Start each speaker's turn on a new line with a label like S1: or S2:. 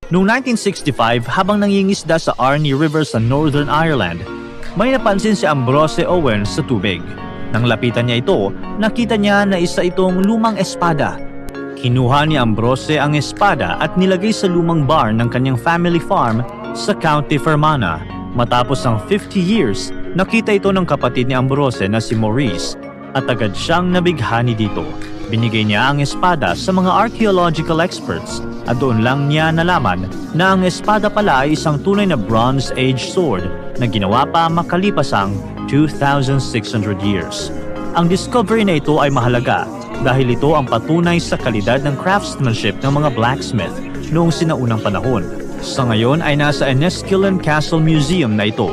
S1: Noong 1965, habang nangingisda sa Arnie River sa Northern Ireland, may napansin si Ambrose Owens sa tubig. Nang lapitan niya ito, nakita niya na isa itong lumang espada. Kinuha ni Ambrose ang espada at nilagay sa lumang barn ng kanyang family farm sa County Fermanagh. Matapos ang 50 years, nakita ito ng kapatid ni Ambrose na si Maurice at agad siyang nabighani dito. Binigay niya ang espada sa mga archaeological experts at doon lang niya nalaman na ang espada pala ay isang tunay na Bronze Age sword na ginawa pa makalipas ang 2,600 years. Ang discovery na ito ay mahalaga dahil ito ang patunay sa kalidad ng craftsmanship ng mga blacksmith noong sinaunang panahon. Sa ngayon ay nasa Enniskillen Castle Museum na ito.